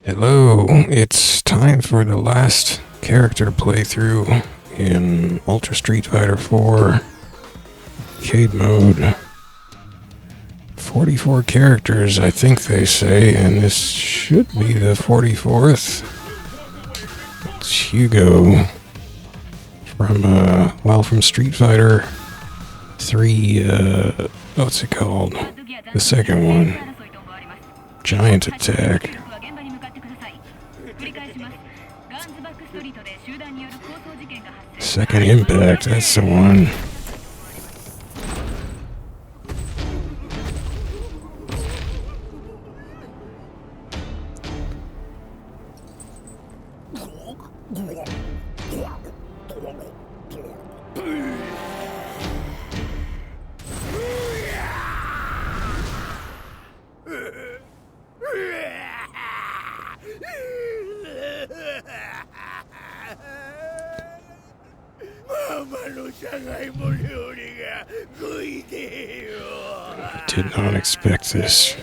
Hello, it's time for the last character playthrough in Ultra Street Fighter 4 arcade mode. 44 characters, I think they say, and this should be the 44th. It's Hugo from Street Fighter 3, what's it called? The second one. Giant Attack. Second Impact, that's the one. I did not expect this.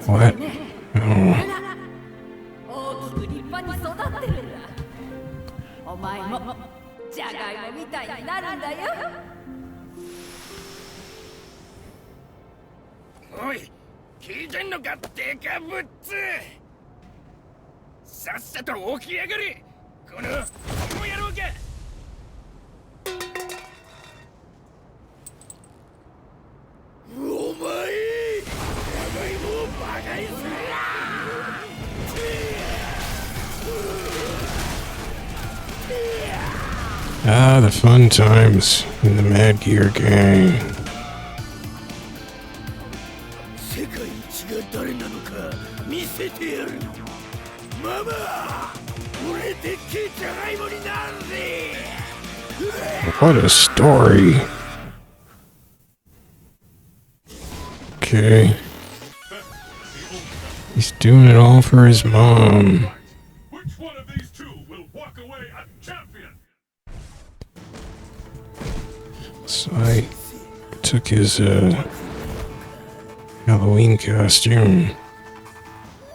What? Oh. Ah, the fun times in the Mad Gear gang. What a story. Okay. He's doing it all for his mom. Which one of these two will walk away a champion? So I took his Halloween costume,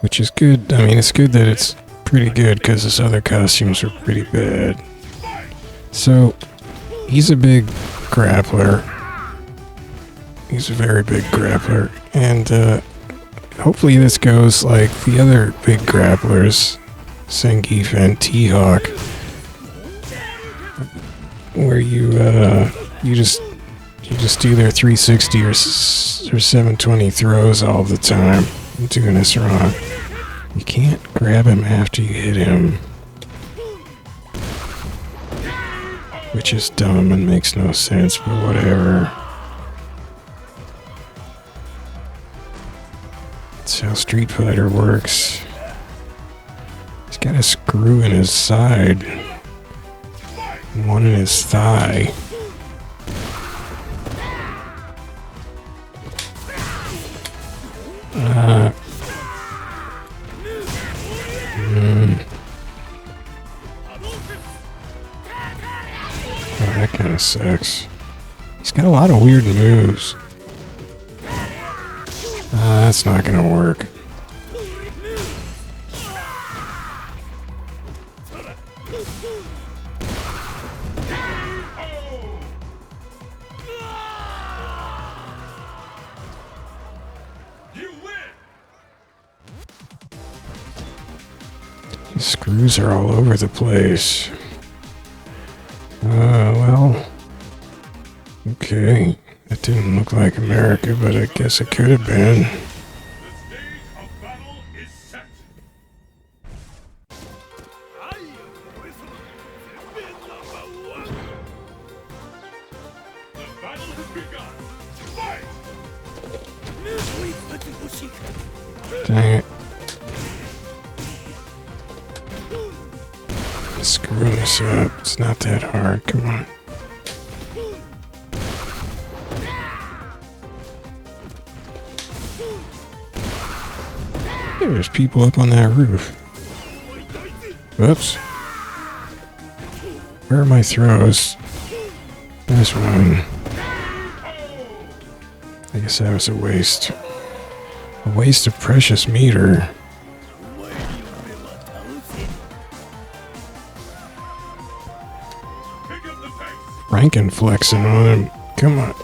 which is good. I mean, it's good that it's pretty good because his other costumes were pretty bad. So he's a big grappler. He's a very big grappler, and hopefully this goes like the other big grapplers, Zangief and T.Hawk, where you just do their 360 or 720 throws all the time. I'm doing this wrong. You can't grab him after you hit him, which is dumb and makes no sense, but whatever. That's how Street Fighter works. He's got a screw in his side, one in his thigh. Oh, that kind of sucks. He's got a lot of weird moves. That's not gonna work. These screws are all over the place. Well, okay. That didn't look like America, but I guess it could have been. The stage of battle is set. The battle has begun. Fight! Dang it. Screw this up. It's not that hard. Come on. There's people up on that roof. Whoops. Where are my throws? Nice one. I guess that was a waste. A waste of precious meter. Rankin flexing on him. Come on.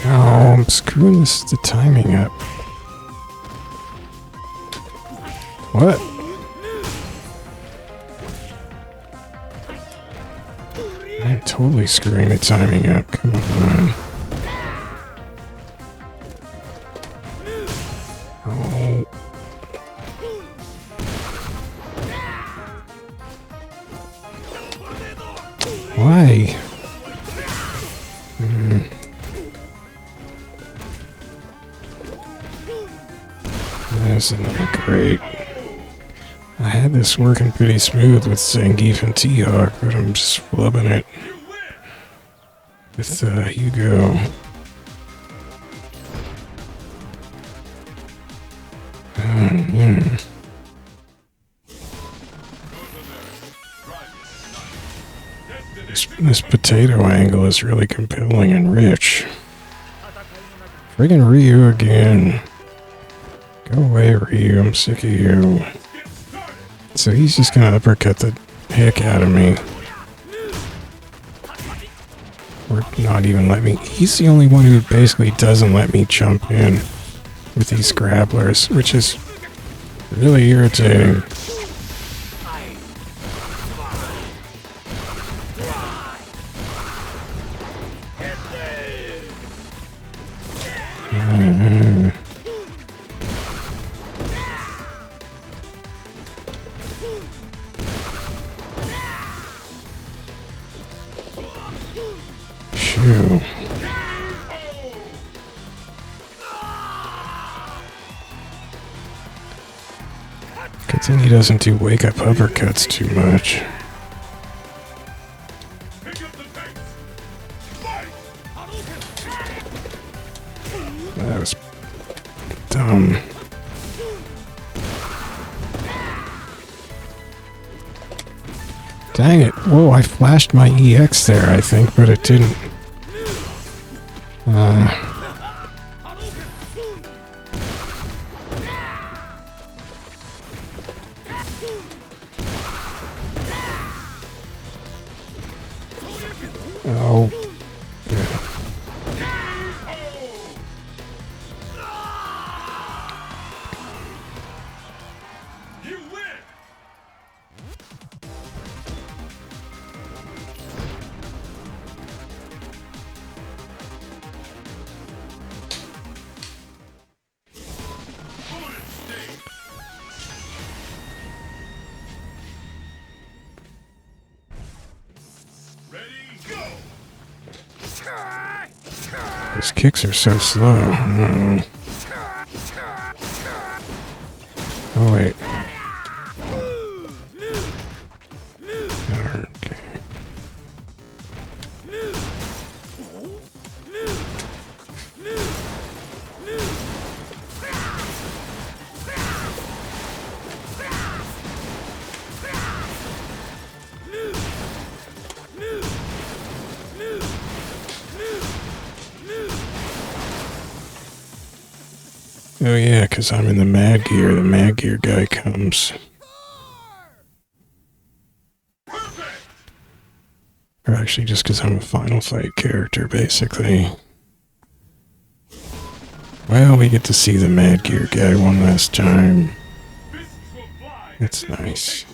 Oh, I'm screwing the timing up. What? I'm totally screwing the timing up. Come on. Oh. Why? This isn't great. I had this working pretty smooth with Zangief and T.Hawk, but I'm just flubbing it with Hugo. This potato angle is really compelling and rich. Friggin' Ryu again. Go away, Ryu. I'm sick of you. So he's just gonna uppercut the heck out of me. Or not even let me. He's the only one who basically doesn't let me jump in with these grapplers, which is really irritating. Shoo. Good thing he doesn't do wake-up uppercuts too much. That was dumb. Dang it. Whoa, I flashed my EX there, I think, but it didn't. Oh. Good. His kicks are so slow. Oh, wait. Okay. Oh yeah, because I'm in the Mad Gear. The Mad Gear guy comes. Or actually just because I'm a Final Fight character, basically. Well, we get to see the Mad Gear guy one last time. It's nice.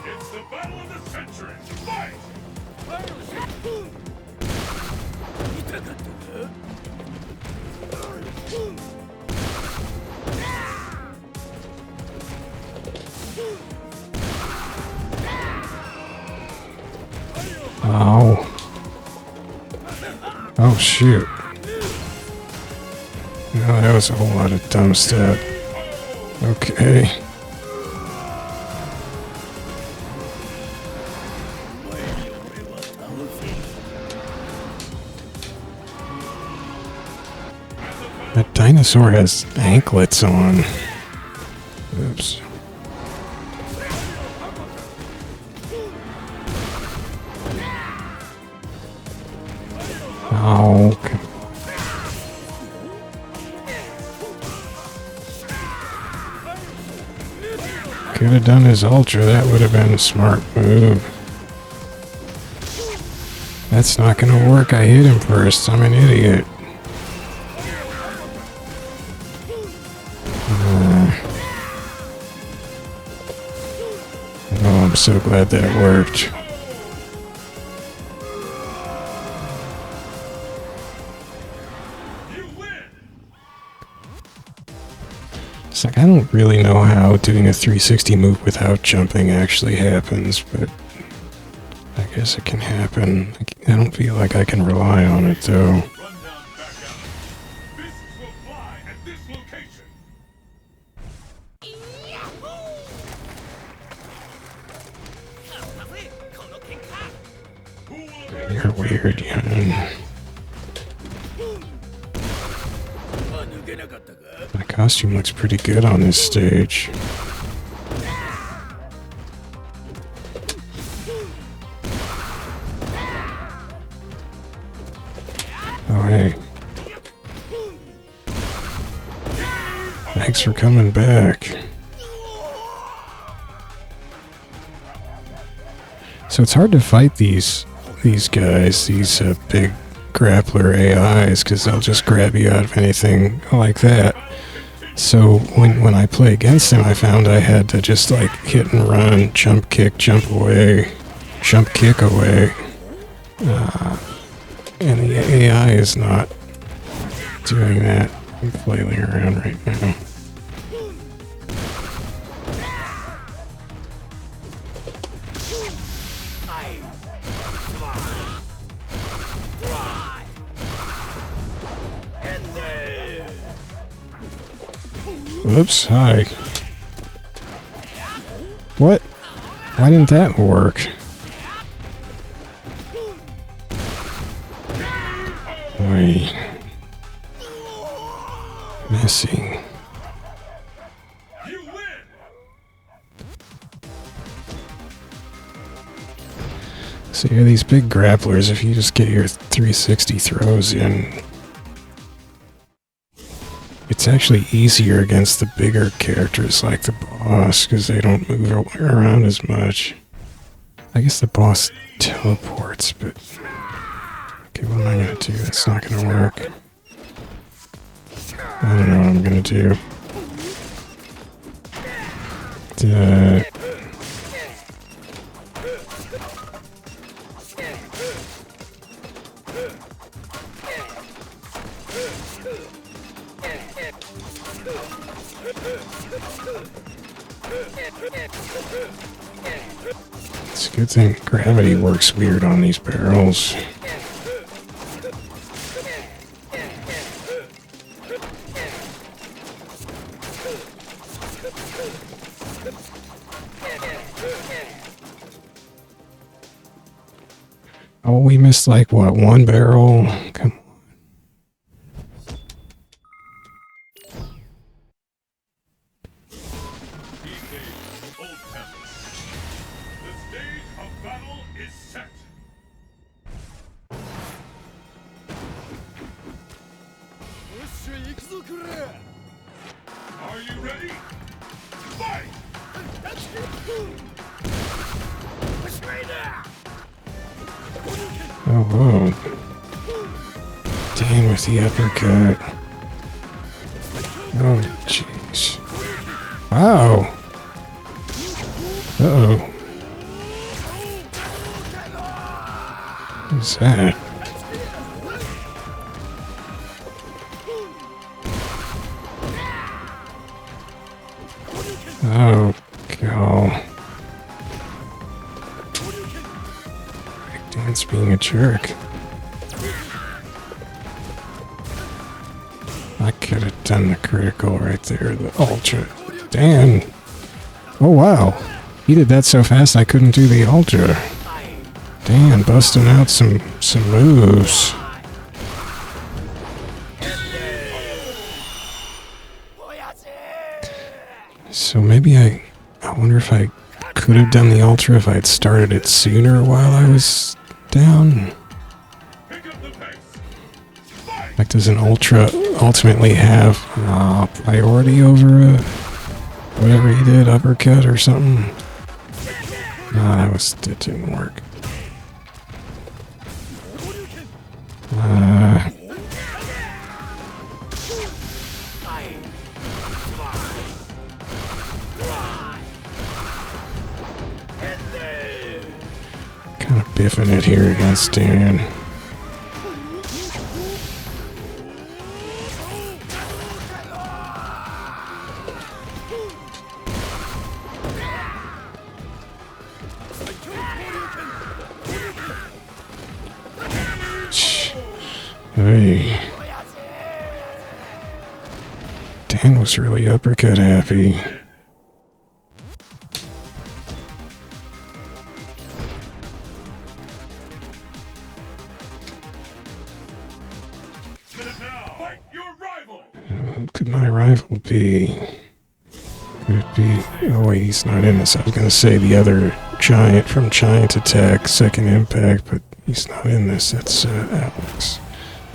It's the battle of the century. Fight! Oh. Oh, shoot. No, that was a whole lot of dumb stuff. Okay. That dinosaur has anklets on. Oops. Could have done his ultra, that would have been a smart move. That's not gonna work, I hit him first, I'm an idiot. Oh, I'm so glad that worked. It's like, I don't really know how doing a 360 move without jumping actually happens, but I guess it can happen. I don't feel like I can rely on it, though. You're weird, yeah. My costume looks pretty good on this stage. Oh, hey. Thanks for coming back. So it's hard to fight these guys, these big grappler AIs, because they'll just grab you out of anything like that. So when I play against them, I found I had to just like hit and run, jump kick, jump away, jump kick away. And the AI is not doing that. I'm flailing around right now. Whoops, hi. What? Why didn't that work? Wait. Missing. So yeah, these big grapplers, if you just get your 360 throws in, it's actually easier against the bigger characters like the boss, because they don't move around as much. I guess the boss teleports, but... Okay, what am I gonna do? That's not gonna work. I don't know what I'm gonna do. It's a good thing gravity works weird on these barrels. Oh, we missed like, what, one barrel? Come on. Are you ready? Fight! Oh, whoa. Dan with the uppercut. Oh, jeez. Wow. Uh-oh. What's that? Oh, God. Dan's being a jerk. I could have done the critical right there, the ultra. Dan! Oh, wow. He did that so fast I couldn't do the ultra. Dan, busting out some moves. So maybe I wonder if I could have done the ultra if I had started it sooner while I was down. Like, does an ultra ultimately have priority over whatever he he did? Uppercut or something? Nah, that didn't work. Kind of biffing it here against Dan. Hey. Dan was really uppercut happy. Fight your rival. Who could my rival be? Could it be... Oh wait, he's not in this. I was going to say the other giant from Giant Attack, Second Impact, but he's not in this. That's Alex.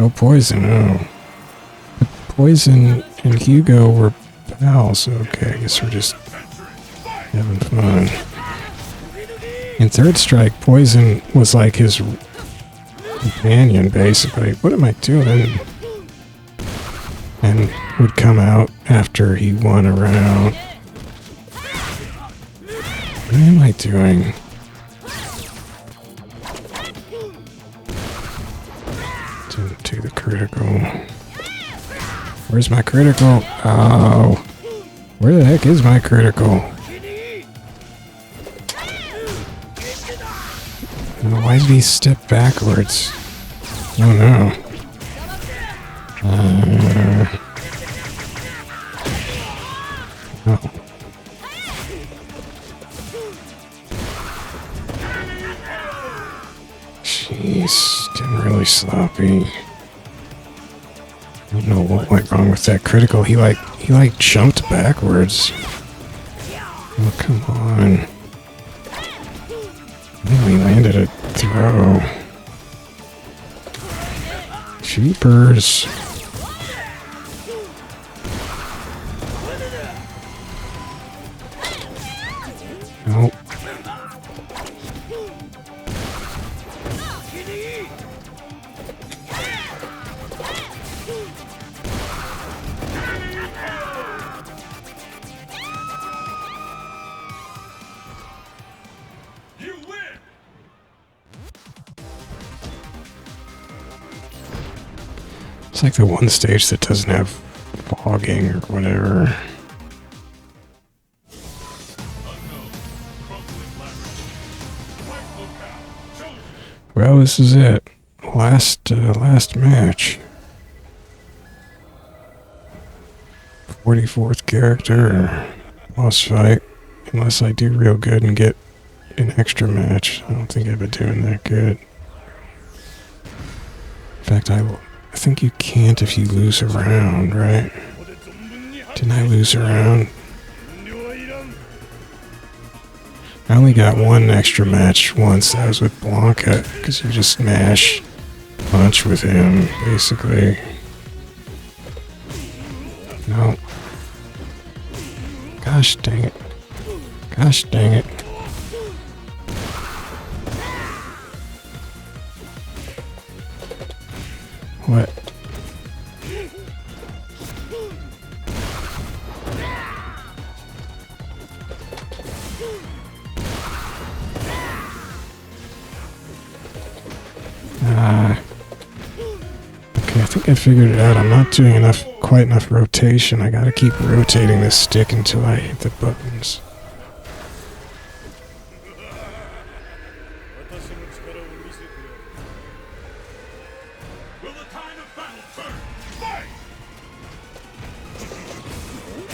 Oh, Poison, oh. But Poison and Hugo were pals. Okay, I guess we're just having fun. In Third Strike, Poison was like his companion, basically. What am I doing? And would come out after he won a round. What am I doing? Didn't do the critical. Where's my critical? Oh. Where the heck is my critical? Oh, why did he step backwards? Oh no. Oh. Jeez, getting really sloppy. I don't know what went wrong with that critical. He like jumped backwards. Oh, come on. Oh, he landed a throw. Jeepers. Nope. You win. It's like the one stage that doesn't have fogging or whatever. Well, this is it. Last match. 44th character boss fight. Unless I do real good and get an extra match. I don't think I've been doing that good. In fact, I think you can't if you lose a round, right? Didn't I lose a round? I only got one extra match once. That was with Blanca, because you just mash punch with him, basically. No. Gosh dang it. Gosh dang it. What? Okay, I think I figured it out. I'm not doing quite enough rotation. I gotta keep rotating this stick until I hit the buttons. Will the tide of battle turn? Fight!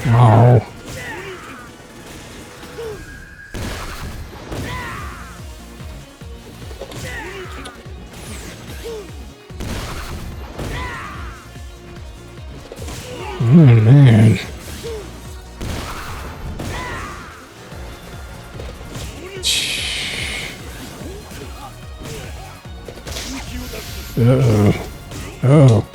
Oh. Oh man. Uh-oh. Oh.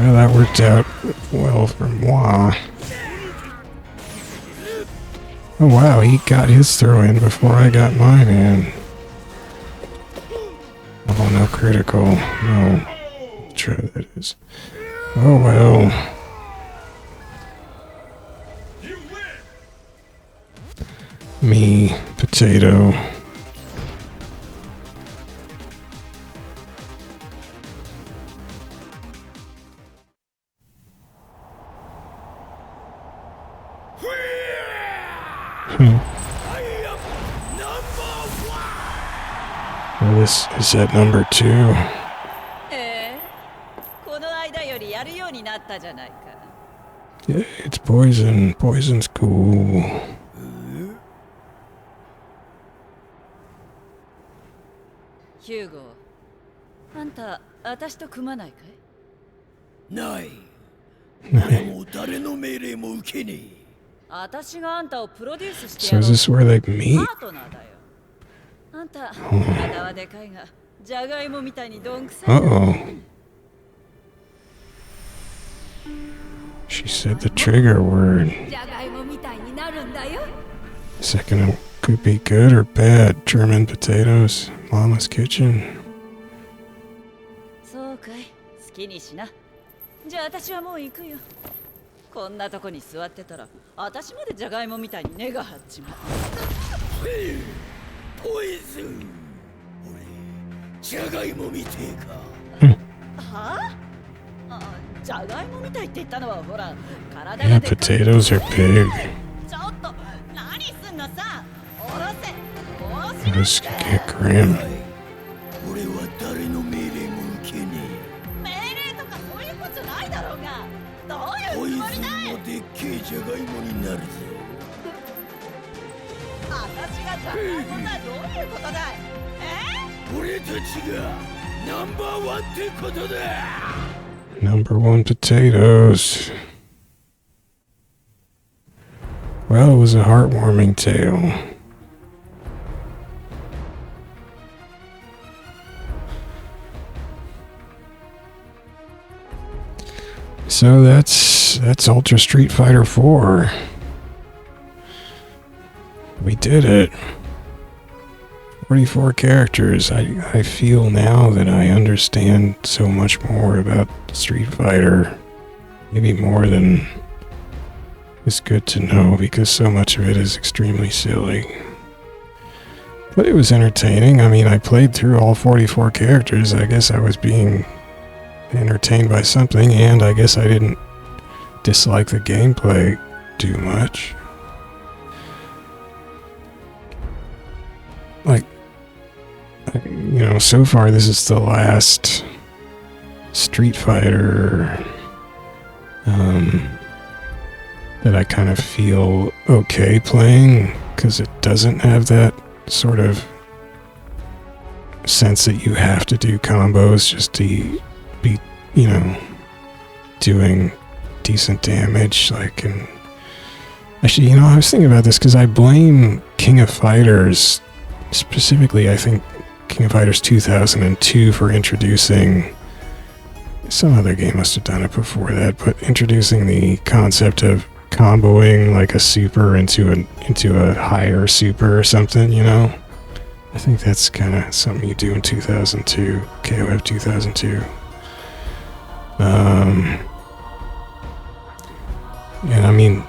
Well, that worked out well for moi. Oh wow, he got his throw in before I got mine in. Oh, no critical. No. Try that is. Oh well. Me, potato. Well, this is at number 2. この間よりやるようになったじゃないか。Yeah, it's poison. Poison's cool. ヒューゴ、あんた、私と組まないかい？ない。俺も誰の命令も受けねえ。私があんたをプロデュースして So やろ is う。 this where they meet? パートナーだよ。あんた、体はでかいが、ジャガイモみたいにどんくさい。Uh-oh. She said the trigger word. ジャガイモみたいになるんだよ。 Second could be good or bad. German potatoes. Mama's kitchen. そうかい、好きにしな。じゃあ私はもう行くよ。こんなとこに座ってたら、私までジャガイモみたいに根が張っちまう。ポイズン。俺、ジャガイモみてえか。はあ？ジャガイモみたいって言ったのはほら、体 Yeah, がでかい。 potatoes are big. ちょっと、何すんのさ。おろせ。 This could get grim. 俺は誰の命令も受けね命令とかそういうことじゃないだろうが。どうえ。ポイズンいうつもりだい？のでっけえジャガイモになるぜ。私がジャガイモだ。どういうことだい？俺たちがナンバーワンってことだ。Number 1 potatoes. Well, it was a heartwarming tale. So that's Ultra Street Fighter 4. We did it. 44 characters. I feel now that I understand so much more about Street Fighter. Maybe more than is good to know, because so much of it is extremely silly. But it was entertaining. I mean, I played through all 44 characters. I guess I was being entertained by something, and I guess I didn't dislike the gameplay too much. Like, you know, so far this is the last Street Fighter that I kind of feel okay playing, because it doesn't have that sort of sense that you have to do combos just to be, you know, doing decent damage. Like, and actually, you know, I was thinking about this because I blame King of Fighters, specifically I think King of Fighters 2002, for introducing, some other game must have done it before that, but introducing the concept of comboing like a super into a higher super or something, you know? I think that's kind of something you do in 2002, KOF 2002. And I mean,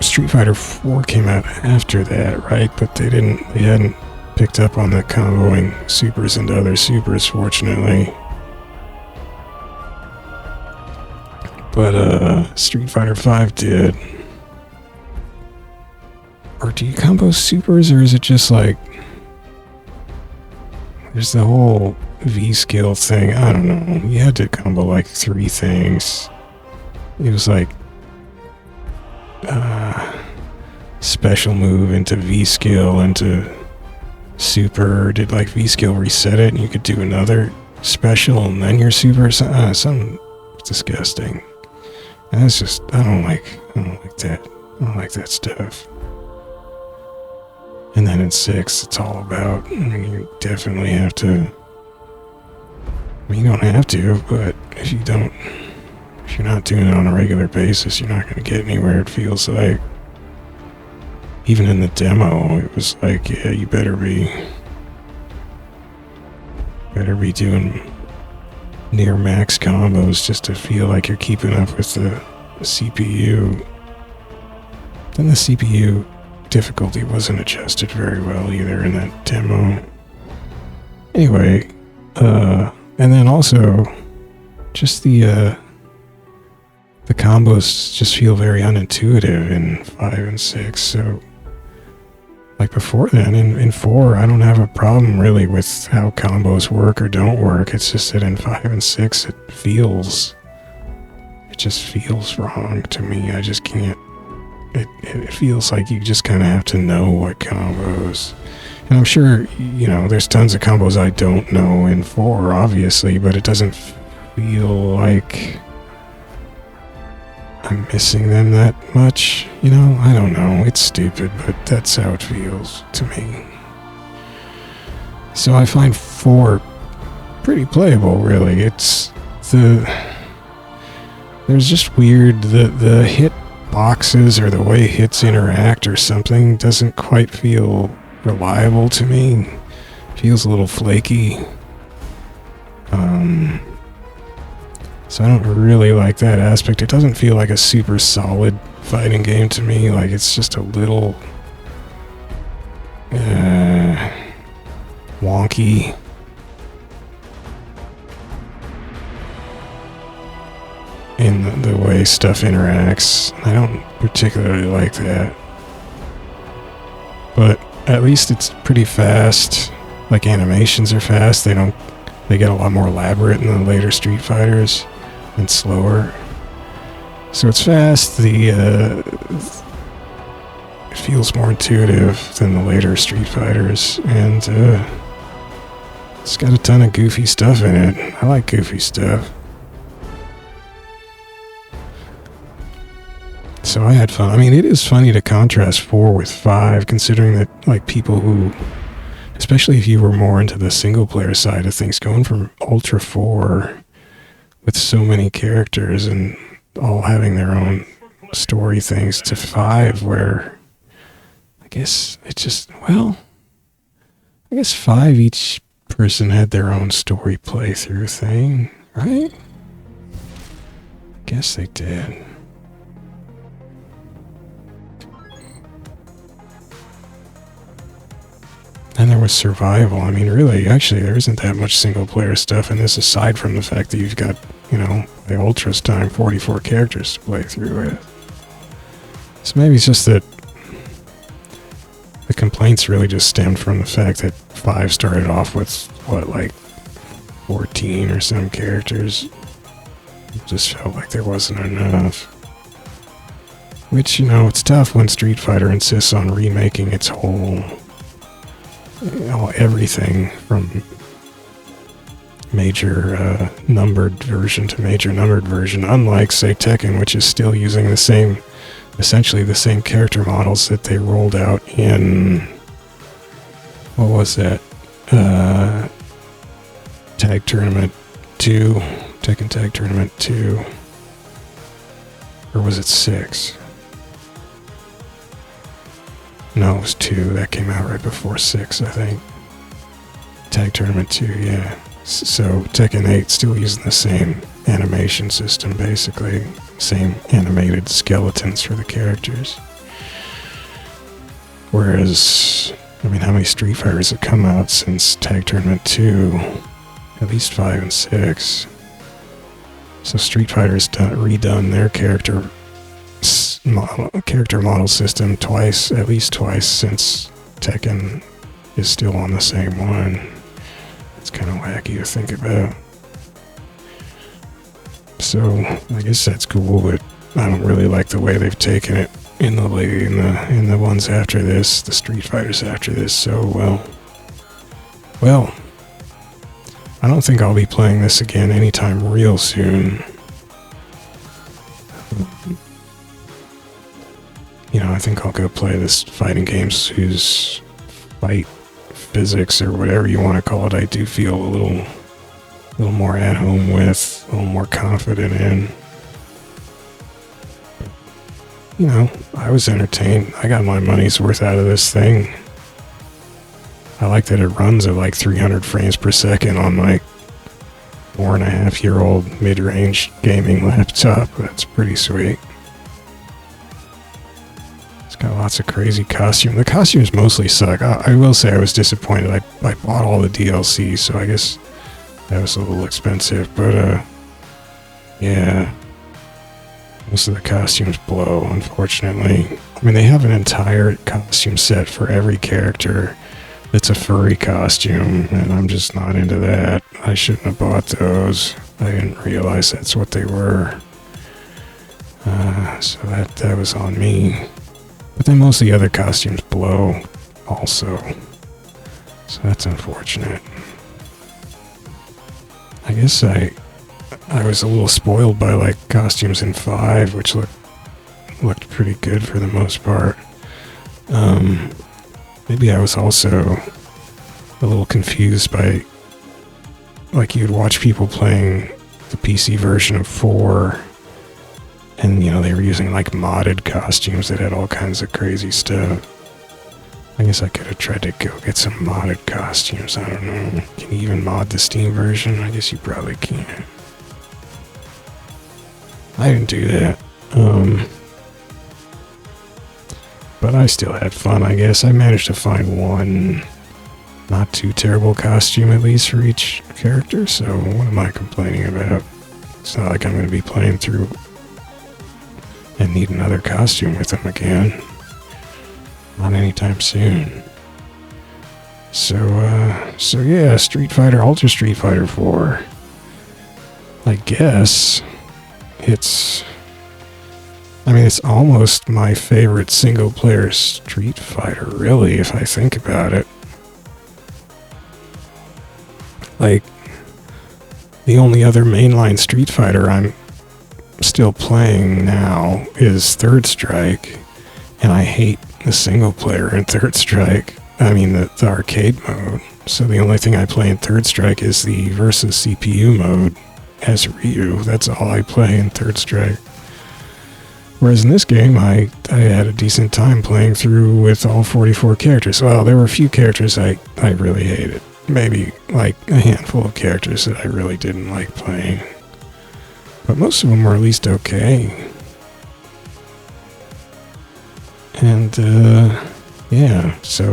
Street Fighter 4 came out after that, right? But they hadn't picked up on the comboing supers into other supers, fortunately. But Street Fighter 5 did. Or do you combo supers, or is it just like, there's the whole V-skill thing? I don't know. You had to combo like 3 things. It was like special move into V-skill into super. Did like V-skill reset it and you could do another special and then your super? Something disgusting. And that's just, I don't like that. I don't like that stuff. And then in 6, it's all about, I mean, you definitely have to, I mean, you don't have to, but if you don't if you're not doing it on a regular basis, you're not going to get anywhere, it feels like. Even in the demo, it was like, yeah, you better be doing near max combos just to feel like you're keeping up with the CPU. Then the CPU difficulty wasn't adjusted very well either in that demo. Anyway, and then also just the combos just feel very unintuitive in 5 and 6, so like before then, in 4, I don't have a problem really with how combos work or don't work. It's just that in 5 and 6, it just feels wrong to me. I just can't, it feels like you just kind of have to know what combos. And I'm sure, you know, there's tons of combos I don't know in 4, obviously, but it doesn't feel like I'm missing them that much, you know? I don't know, it's stupid, but that's how it feels to me. So I find 4 pretty playable, really. It's there's just weird, the hit boxes or the way hits interact or something doesn't quite feel reliable to me. Feels a little flaky. So I don't really like that aspect. It doesn't feel like a super solid fighting game to me. Like, it's just a little wonky. In the way stuff interacts. I don't particularly like that. But at least it's pretty fast. Like, animations are fast. They get a lot more elaborate in the later Street Fighters. And slower. So it's fast. It feels more intuitive than the later Street Fighters, and it's got a ton of goofy stuff in it. I like goofy stuff. So I had fun. I mean, it is funny to contrast 4 with 5, considering that, like, people who, especially if you were more into the single player side of things, going from Ultra 4 with so many characters and all having their own story things to 5, where I guess it just, well, I guess 5 each person had their own story playthrough thing, right? Guess they did. And there was survival. I mean, really, actually, there isn't that much single-player stuff in this, aside from the fact that you've got, you know, the Ultra's time 44 characters to play through with. So maybe it's just that the complaints really just stemmed from the fact that 5 started off with, what, like 14 or some characters. It just felt like there wasn't enough. Which, you know, it's tough when Street Fighter insists on remaking its whole... you know, everything from major numbered version to major numbered version, unlike, say, Tekken, which is still using the same, essentially the same character models that they rolled out in, what was that, Tag Tournament 2, Tekken Tag Tournament 2, or was it 6? No, it was 2. That came out right before 6, I think. Tag Tournament 2, yeah. So Tekken 8 still using the same animation system, basically. Same animated skeletons for the characters. Whereas, I mean, how many Street Fighters have come out since Tag Tournament 2? At least 5 and 6. So Street Fighter's redone their character model system twice, at least twice, since Tekken is still on the same one. It's kind of wacky to think about. So I guess that's cool, but I don't really like the way they've taken it in the ones after this, the Street Fighters after this. So well, I don't think I'll be playing this again anytime real soon. You know, I think I'll go play this fighting games whose fight physics or whatever you want to call it, I do feel a little more at home with, a little more confident in. you know, I was entertained. I got my money's worth out of this thing. I like that it runs at like 300 frames per second on my 4.5-year-old mid-range gaming laptop. That's pretty sweet. It's got lots of crazy costume. The costumes mostly suck. I will say I was disappointed. I bought all the DLC, so I guess that was a little expensive. But, yeah. Most of the costumes blow, unfortunately. I mean, they have an entire costume set for every character. It's a furry costume, and I'm just not into that. I shouldn't have bought those. I didn't realize that's what they were. So that was on me. But then most of the other costumes blow also. So that's unfortunate. I guess I was a little spoiled by like costumes in 5, which looked pretty good for the most part. Maybe I was also a little confused by, like, you'd watch people playing the PC version of 4, and, you know, they were using, like, modded costumes that had all kinds of crazy stuff. I guess I could have tried to go get some modded costumes. I don't know. Can you even mod the Steam version? I guess you probably can't. I didn't do that. But I still had fun, I guess. I managed to find one not too terrible costume, at least, for each character, so what am I complaining about? It's not like I'm going to be playing through and need another costume with them again. Not anytime soon. So yeah, Street Fighter, Ultra Street Fighter 4. I guess it's almost my favorite single-player Street Fighter, really, if I think about it. Like, the only other mainline Street Fighter I'm still playing now is Third Strike, and I hate the single-player in Third Strike. I mean, the arcade mode. So the only thing I play in Third Strike is the versus CPU mode as Ryu. That's all I play in Third Strike. Whereas in this game, I had a decent time playing through with all 44 characters. Well, there were a few characters I really hated. Maybe like a handful of characters that I really didn't like playing. But most of them were at least okay. And, yeah, so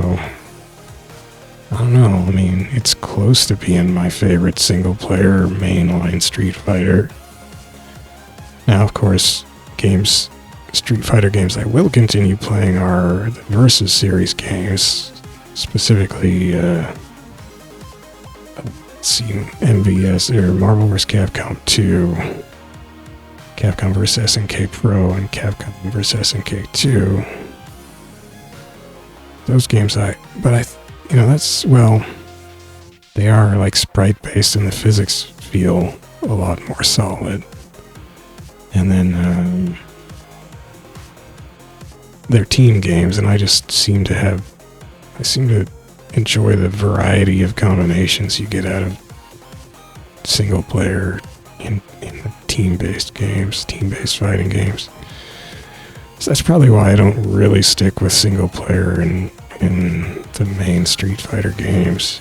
I don't know. I mean, it's close to being my favorite single-player mainline Street Fighter. Now, of course, Street Fighter games I will continue playing are the Versus series games, specifically, let's see, MVS, or Marvel vs. Capcom 2, Capcom vs. SNK Pro, and Capcom vs. SNK 2. Those games you know, that's, well, they are like sprite-based and the physics feel a lot more solid. And then, they're team games, and I seem to enjoy the variety of combinations you get out of single-player in the team-based games, team-based fighting games. So that's probably why I don't really stick with single-player in the main Street Fighter games.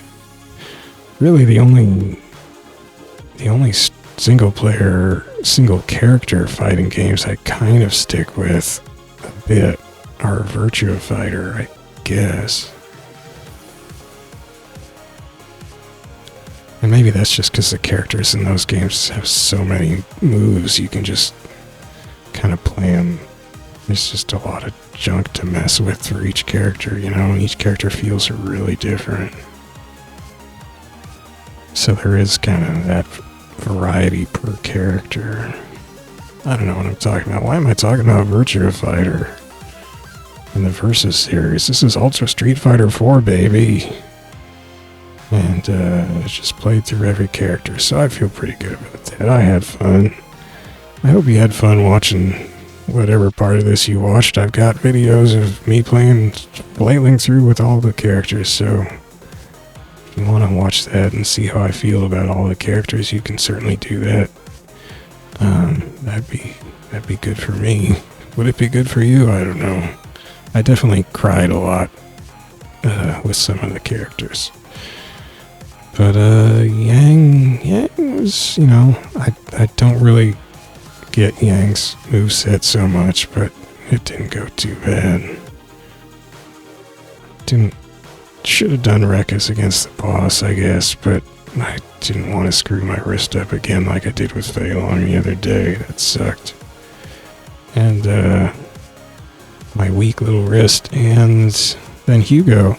Really, the only single-player, single-character fighting games I kind of stick with a bit are Virtua Fighter, I guess. And maybe that's just because the characters in those games have so many moves, you can just kind of play them. There's just a lot of junk to mess with for each character, you know, and each character feels really different. So there is kind of that variety per character. I don't know what I'm talking about. Why am I talking about Virtua Fighter in the Versus series? This is Ultra Street Fighter 4, baby. And I just played through every character, so I feel pretty good about that. I had fun. I hope you had fun watching whatever part of this you watched. I've got videos of me flailing through with all the characters, so if you want to watch that and see how I feel about all the characters, you can certainly do that. That'd be good for me. Would it be good for you? I don't know. I definitely cried a lot with some of the characters. But Yang was, you know, I don't really get Yang's moveset so much, but it didn't go too bad. Should have done Rekkas against the boss, I guess, but I didn't want to screw my wrist up again like I did with Fei Long the other day. That sucked. And my weak little wrist, and then Hugo.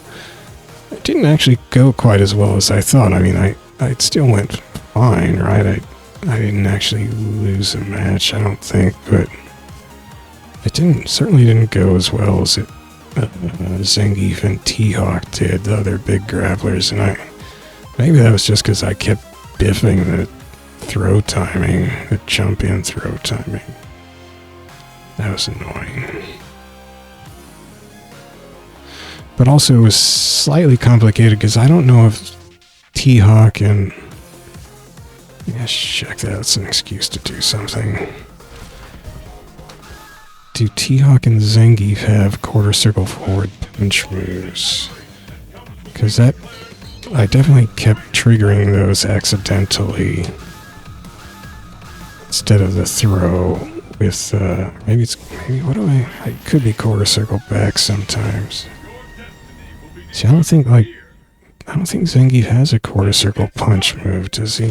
It didn't actually go quite as well as I thought. I mean, I still went fine, right? I didn't actually lose a match, I don't think, but it certainly didn't go as well as Zangief and T.Hawk did, the other big grapplers, and maybe that was just because I kept biffing the throw timing, the jump in throw timing. That was annoying. But also it was slightly complicated because I don't know if T.Hawk and... Yeah, check that. It's an excuse to do something. Do T.Hawk and Zangief have quarter circle forward punch moves? Because that... I definitely kept triggering those accidentally. Instead of the throw with... maybe what do I... It could be quarter circle back sometimes. See, I don't think Zangief has a quarter circle punch move, does he?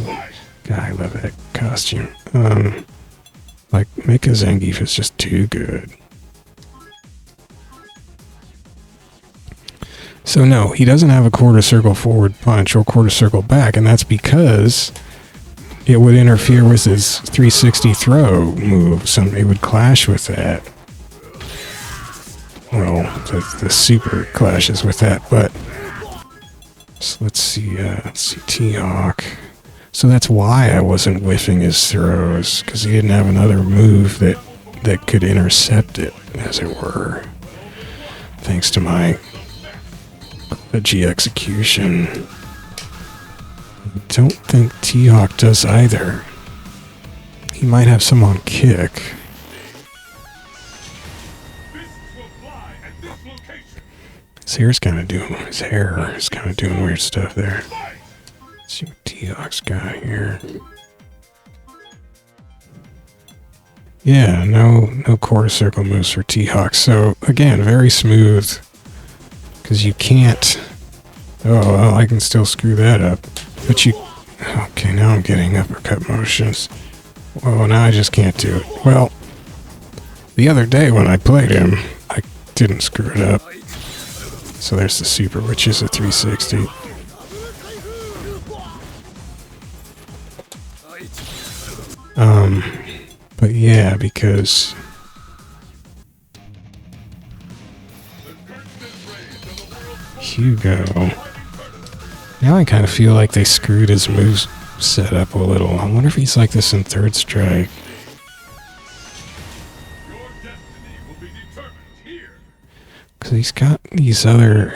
God, I love that costume. Like, Mecha Zangief is just too good. So no, he doesn't have a quarter circle forward punch or quarter circle back, and that's because it would interfere with his 360 throw move. It would clash with that. Well, the super clashes with that, but so let's see T.Hawk. So that's why I wasn't whiffing his throws, because he didn't have another move that could intercept it, as it were. Thanks to my G execution. I don't think T.Hawk does either. He might have some on kick. His hair is kind of doing weird stuff there. Let's see what T.Hawk's got here. Yeah, no quarter circle moves for T.Hawk. So again, very smooth. Because you can't... Oh, well, I can still screw that up. But you... Okay, now I'm getting uppercut motions. Well, now I just can't do it. Well, the other day when I played him, I didn't screw it up. So there's the super, which is a 360. But yeah, because... Hugo... Now I kind of feel like they screwed his moves set up a little. I wonder if he's like this in Third Strike. Because he's got these other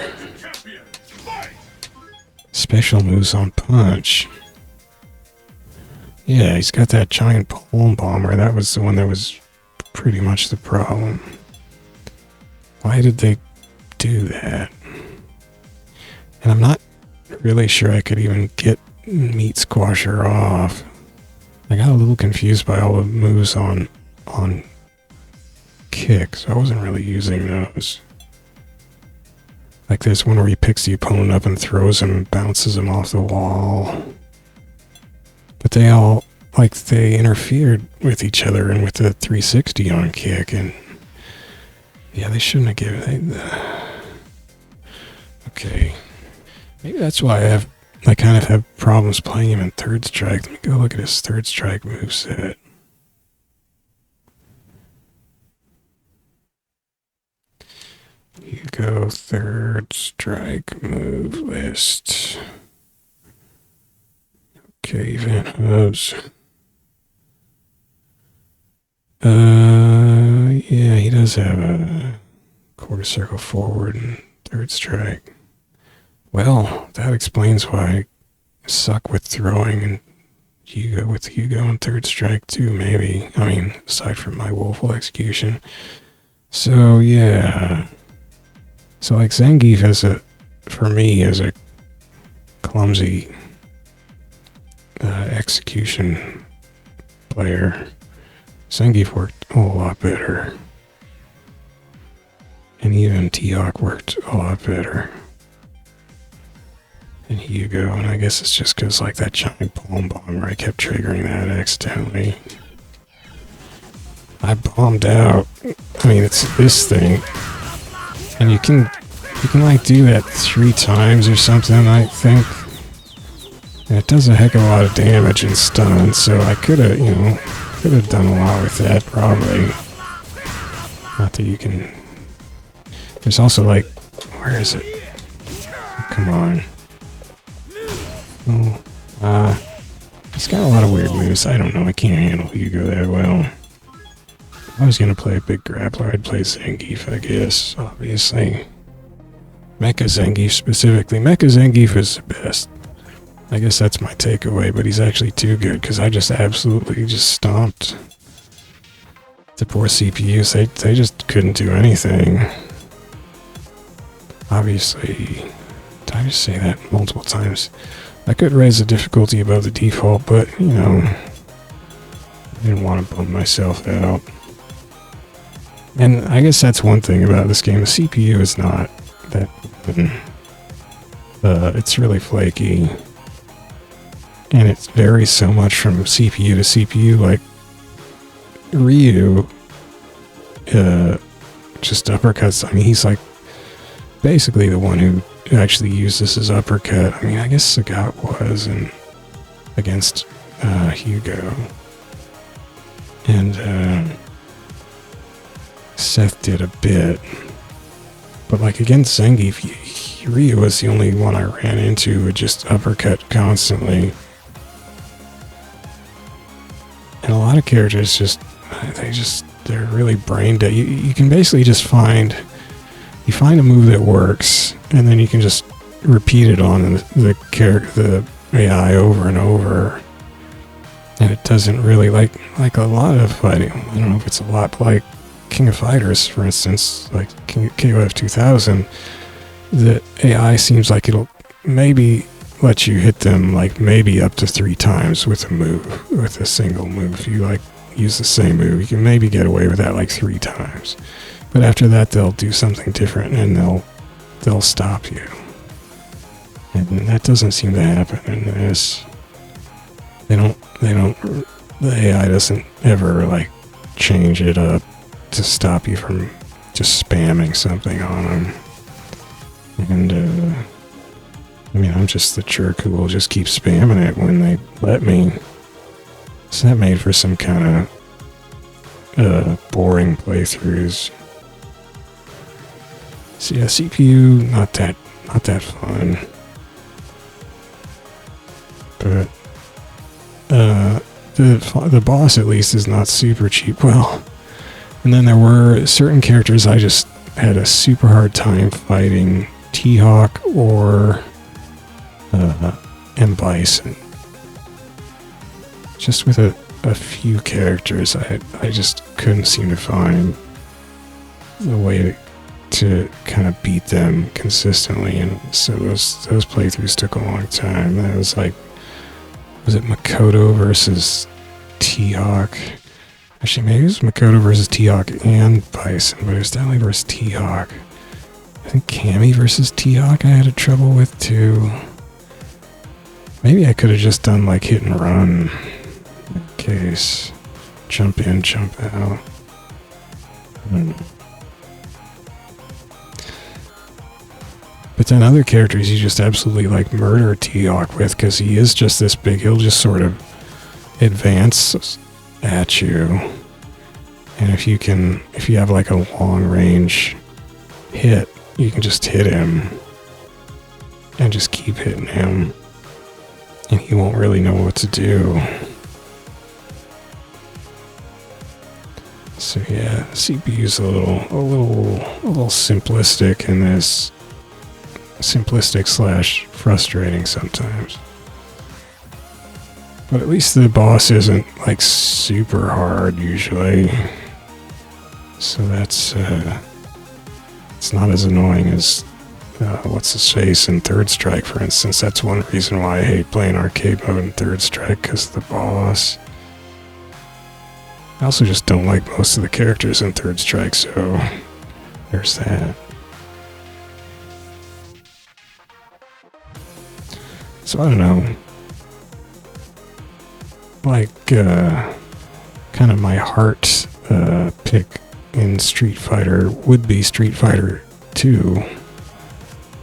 special moves on punch. Yeah, he's got that giant palm bomber. That was the one that was pretty much the problem. Why did they do that? And I'm not really sure I could even get Meat Squasher off. I got a little confused by all the moves on kick, so I wasn't really using those. Like this one where he picks the opponent up and throws him and bounces him off the wall. But they all, like, they interfered with each other and with the 360 on kick, and yeah, they shouldn't have given it. Okay. Maybe that's why I kind of have problems playing him in Third Strike. Let me go look at his Third Strike moveset. Hugo Third Strike move list. Okay, Van Hose. Yeah, he does have a quarter circle forward and Third Strike. Well, that explains why I suck with throwing and Hugo and Third Strike too, maybe. I mean, aside from my woeful execution. So yeah. So like Zangief for me, as a clumsy execution player, Zangief worked a whole lot better. And even T.Hawk worked a lot better. And Hugo, and I guess it's just because like that giant palm bomb where I kept triggering that accidentally. I bombed out. I mean, it's this thing. And you can like do that 3 times or something, I think. And it does a heck of a lot of damage and stun, so I could have done a lot with that, probably. Not that you can... There's also like... Where is it? Oh, come on. Oh, he's got a lot of weird moves. I don't know, I can't handle Hugo that well. If I was gonna play a big grappler, I'd play Zangief, I guess, obviously. Mecha Zangief specifically. Mecha Zangief is the best. I guess that's my takeaway, but he's actually too good, because I just absolutely just stomped the poor CPUs. They just couldn't do anything. Obviously, did I just say that multiple times? I could raise the difficulty above the default, but, you know, I didn't want to bum myself out. And I guess that's one thing about this game. The CPU is not that good. It's really flaky. And it varies so much from CPU to CPU. Like, Ryu, just uppercuts. I mean, he's like basically the one who actually uses his uppercut. I mean, I guess Sagat was against Hugo. And Seth did a bit. But like against Zangief, Ryu was the only one I ran into who would just uppercut constantly. And a lot of characters they're really brain dead. You can basically just find a move that works, and then you can just repeat it on the AI over and over. And it doesn't really, like a lot of fighting, I don't know if it's a lot like King of Fighters, for instance, like KOF 2000, the AI seems like it'll maybe let you hit them like maybe up to 3 times with a single move. If you like use the same move, you can maybe get away with that like 3 times. But after that, they'll do something different, and they'll stop you. And that doesn't seem to happen in this. The AI doesn't ever like change it up to stop you from just spamming something on them. And I mean, I'm just the jerk who will just keep spamming it when they let me. So that made for some kind of boring playthroughs. So yeah, CPU not that fun. But the boss at least is not super cheap. Well, and then there were certain characters I just had a super hard time fighting. T.Hawk or smbhax. Just with a few characters, I just couldn't seem to find the way to kind of beat them consistently, and so those playthroughs took a long time. That was like, was it Makoto versus T.Hawk? Actually, maybe it was Makoto versus T.Hawk and Bison, but it was definitely versus T.Hawk. I think Cammy versus T.Hawk I had trouble with too. Maybe I could have just done like hit and run in case. Jump in, jump out. I don't know. But then other characters you just absolutely like murder T.Hawk with, because he is just this big. He'll just sort of advance at you. And if you have like a long range hit, you can just hit him and just keep hitting him, and he won't really know what to do. So yeah, CPU's a little simplistic in this. Simplistic / frustrating sometimes. But at least the boss isn't like super hard usually. So that's, it's not as annoying as, what's his face in Third Strike, for instance. That's one reason why I hate playing arcade mode in Third Strike, because of the boss. I also just don't like most of the characters in Third Strike, so there's that. So I don't know. Like, kind of my heart pick in Street Fighter would be Street Fighter 2,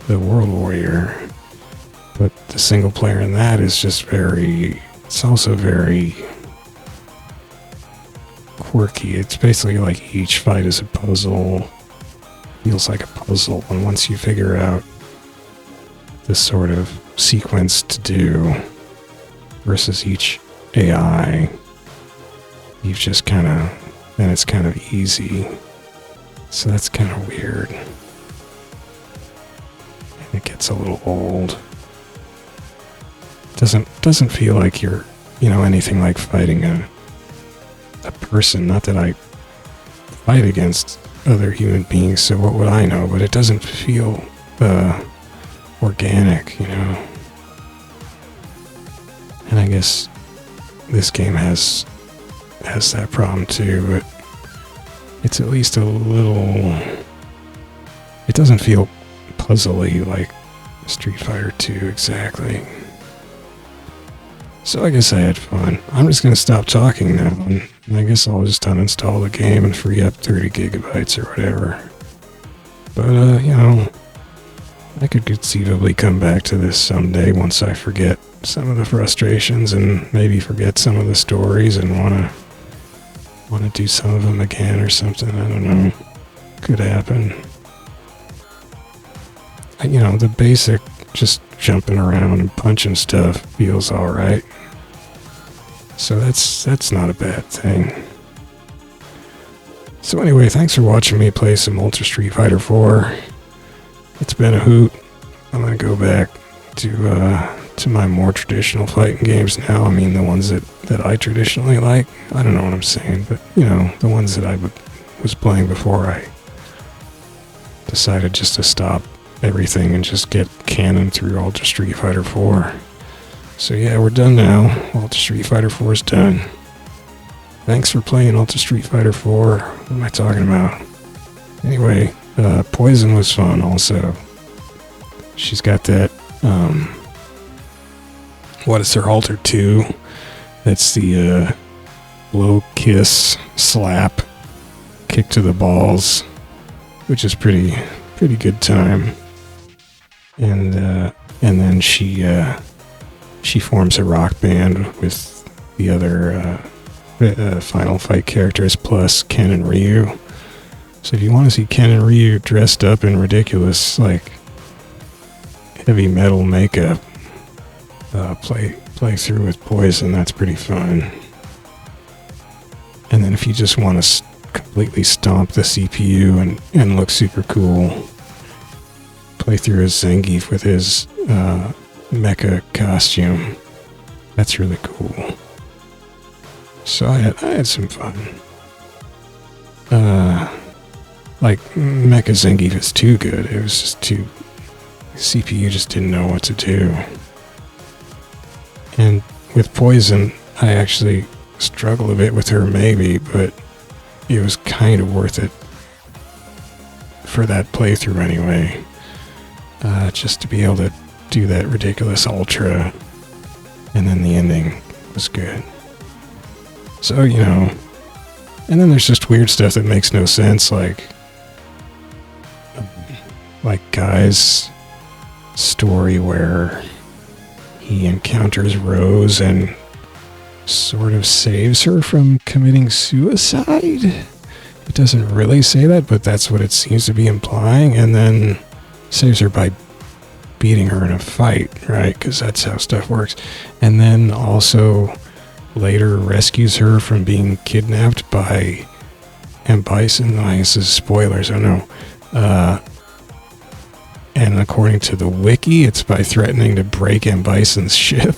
the World Warrior. But the single player in that is just very, it's also very quirky. It's basically like each fight is a puzzle. Feels like a puzzle, and once you figure out this sort of sequence to do versus each AI, you've just kind of, then it's kind of easy. So that's kind of weird. And it gets a little old. Doesn't feel like you're, you know, anything like fighting a person. Not that I fight against other human beings, so what would I know? But it doesn't feel organic, you know. And I guess this game has that problem too, but it's at least a little, it doesn't feel puzzly like Street Fighter 2 exactly. So I guess I had fun. I'm just going to stop talking now, and I guess I'll just uninstall the game and free up 30 gigabytes or whatever. But, you know, I could conceivably come back to this someday once I forget some of the frustrations and maybe forget some of the stories and want to do some of them again or something. I don't know. Could happen. You know, the basic just jumping around and punching stuff feels alright. So that's not a bad thing. So anyway, thanks for watching me play some Ultra Street Fighter 4. It's been a hoot. I'm gonna go back to my more traditional fighting games now. I mean, the ones that I traditionally like. I don't know what I'm saying, but you know, the ones that I was playing before I decided just to stop everything and just get canon through Ultra Street Fighter 4. So yeah, we're done now. Ultra Street Fighter 4 is done. Thanks for playing Ultra Street Fighter 4. What am I talking about? Anyway, Poison was fun also. She's got that, what is her alter 2? That's the low kiss slap kick to the balls, which is pretty good time. And then she forms a rock band with the other Final Fight characters plus Ken and Ryu. So if you want to see Ken and Ryu dressed up in ridiculous, like, heavy metal makeup, play through with Poison, that's pretty fun. And then if you just want to completely stomp the CPU and look super cool, play through as Zangief with his mecha costume. That's really cool. So I had some fun. Like, Mecha Zangief is too good. It was just too... The CPU just didn't know what to do. And with Poison, I actually struggled a bit with her maybe, but it was kind of worth it for that playthrough anyway. Just to be able to do that ridiculous ultra, and then the ending was good. So, you know, and then there's just weird stuff that makes no sense, like Guy's story where he encounters Rose and sort of saves her from committing suicide. It doesn't really say that, but that's what it seems to be implying, and then saves her by beating her in a fight, right? Because that's how stuff works. And then also later rescues her from being kidnapped by M. Bison. I guess this is spoilers, I don't know. And according to the wiki, it's by threatening to break M. Bison's ship.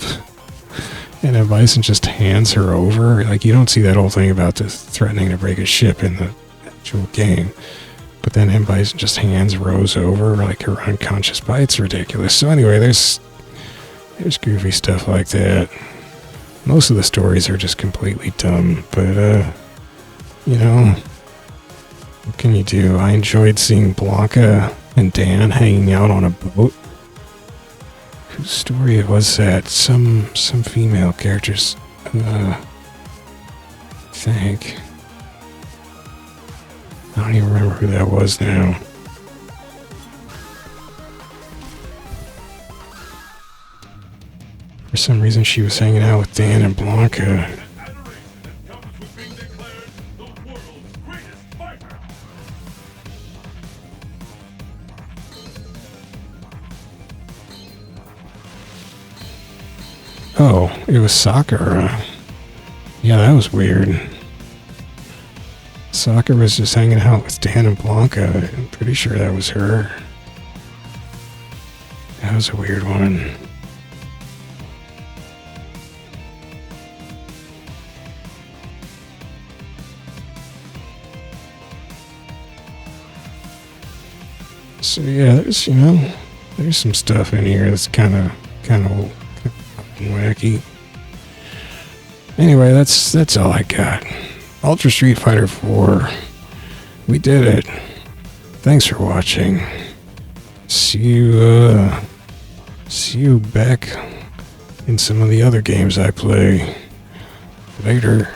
And M. Bison just hands her over. Like, you don't see that whole thing about the threatening to break a ship in the actual game. But then him by his just hands rose over like her unconscious bite. It's ridiculous. So anyway, there's goofy stuff like that. Most of the stories are just completely dumb, but you know, what can you do? I enjoyed seeing Blanca and Dan hanging out on a boat. Whose story was that? Some female characters. I think. I don't even remember who that was now. For some reason, she was hanging out with Dan and Blanca. Adoration that comes with being declared the world's greatest fighter. Oh, it was Sakura. Yeah, that was weird. Sakura was just hanging out with Dan and Blanca. I'm pretty sure that was her. That was a weird one. So yeah, there's some stuff in here that's kind of wacky. Anyway, that's all I got. Ultra Street Fighter 4. We did it. Thanks for watching. See you back in some of the other games I play later.